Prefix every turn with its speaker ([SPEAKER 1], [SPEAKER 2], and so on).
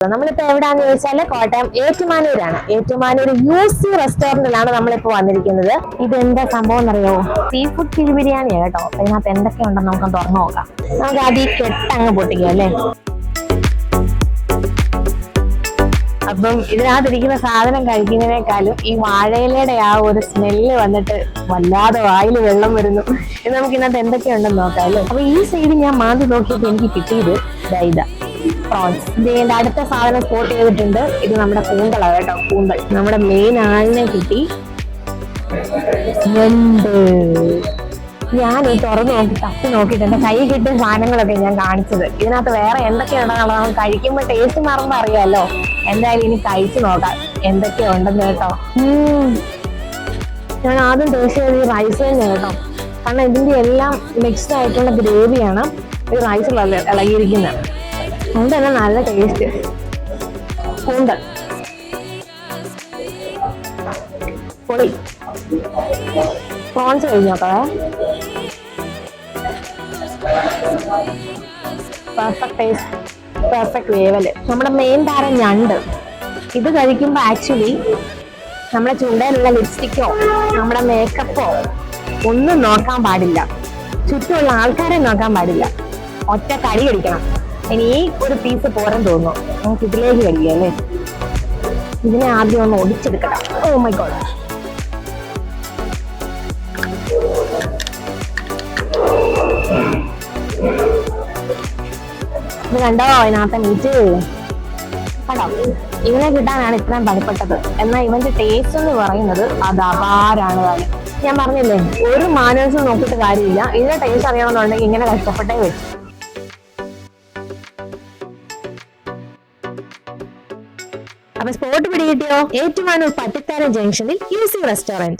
[SPEAKER 1] നമ്മളിപ്പോ എവിടാന്ന് ചോദിച്ചാല് കോട്ടയം ഏറ്റുമാനൂരാണ്. ഏറ്റുമാനൂർ UC റെസ്റ്റോറന്റിലാണ് നമ്മളിപ്പോ വന്നിരിക്കുന്നത്. ഇത് എന്താ സംഭവം എന്നറിയോ? സീ ഫുഡ് ചില്ലി ബിരിയാണിയാണ് കേട്ടോ. അപ്പൊ ഇതിനകത്ത് എന്തൊക്കെയുണ്ടെന്ന് നമുക്ക് തുറന്നു നോക്കാം. നമുക്ക് ആദ്യം ഈ കെട്ടങ്ങ് പൊട്ടിക്കുക അല്ലേ. അപ്പം ഇതിനകത്തിരിക്കുന്ന സാധനം കഴിക്കുന്നതിനേക്കാളും ഈ വാഴയിലയുടെ ആ ഒരു സ്മെല്ല് വന്നിട്ട് വല്ലാതെ വായിൽ വെള്ളം വരുന്നു. ഇത് നമുക്ക് ഇതിനകത്ത് എന്തൊക്കെയുണ്ടെന്ന് നോക്കാം അല്ലേ. അപ്പൊ ഈ സൈഡ് ഞാൻ മാന്തി നോക്കിയപ്പോൾ എനിക്ക് കിട്ടിയത് ഇതാ പ്രോൺസ്. ഇതിന്റെ അടുത്ത സാധനം സ്പോട്ട് ചെയ്തിട്ടുണ്ട്. ഇത് നമ്മുടെ കൂന്തളാണ് കേട്ടോ, കൂന്തൽ. നമ്മുടെ മെയിൻ ആളിനെ കിട്ടി. ഞാൻ തുറന്നു നോക്കി തപ്പി നോക്കിയിട്ട് എന്റെ കൈ കിട്ടിയ സാധനങ്ങളൊക്കെ ഞാൻ കാണിച്ചത്. ഇതിനകത്ത് വേറെ എന്തൊക്കെയുണ്ടെന്നുള്ളത് നമുക്ക് കഴിക്കുമ്പോൾ ടേസ്റ്റ് മാറുമ്പോൾ അറിയാമല്ലോ. എന്തായാലും ഇനി കഴിച്ചു നോക്കാം എന്തൊക്കെയുണ്ടെന്ന് കേട്ടോ. ഞാൻ ആദ്യം ടേസ്റ്റ് ചെയ്ത് ഈ റൈസ് തന്നെ കേട്ടോ. കാരണം ഇതിന്റെ എല്ലാം മിക്സ്ഡ് ആയിട്ടുള്ള ഗ്രേവിയാണ് ഈ റൈസിലുള്ള ഇളകിയിരിക്കുന്നത്. അതുകൊണ്ട് തന്നെ നല്ല ടേസ്റ്റ്. കൂന്തൽ പൊളി. പ്രോൺസ് കഴിഞ്ഞു നോക്കാം. പെർഫെക്റ്റ് ടേസ്റ്റ്, പെർഫെക്റ്റ് വേവല്. നമ്മുടെ മെയിൻ താരം ഞണ്ട്. ഇത് കഴിക്കുമ്പോൾ ആക്ച്വലി നമ്മുടെ ചുണ്ടയിലുള്ള ലിപ്സ്റ്റിക്കോ നമ്മുടെ മേക്കപ്പോ ഒന്നും നോക്കാൻ പാടില്ല. ചുറ്റുമുള്ള ആൾക്കാരെ നോക്കാൻ പാടില്ല. ഒറ്റ കടി കടിക്കണം. ഇനി ഈ ഒരു പീസ് പോരാൻ തോന്നുന്നു. നമുക്ക് ഇതിലേക്ക് കഴിക്കാം അല്ലേ. ഇതിനെ ആദ്യം ഒന്ന് ഒടിച്ചെടുക്കണം. Oh my God. ഇത് കണ്ടോ ഇതിനകത്തെ മീറ്റ് കണ്ടോ. ഇവനെ കിട്ടാനാണ് ഇത്രയും പണിപ്പെട്ടത്. എന്നാൽ ഇവന്റെ ടേസ്റ്റ് എന്ന് പറയുന്നത് അത് അപാരാണ് താനും. ഞാൻ പറഞ്ഞില്ലേ, ഒരു മാനേഴ്സും നോക്കിയിട്ട് കാര്യമില്ല. ഇതിന്റെ ടേസ്റ്റ് അറിയണമെന്നുണ്ടെങ്കിൽ ഇങ്ങനെ കഷ്ടപ്പെട്ടേ വെച്ചു. അപ്പൊ സ്പോട്ട് പിടികിട്ടിയോ? ഏറ്റുമാനൂർ പട്ടിത്താരം ജംഗ്ഷനിൽ UC റെസ്റ്റോറന്റ്.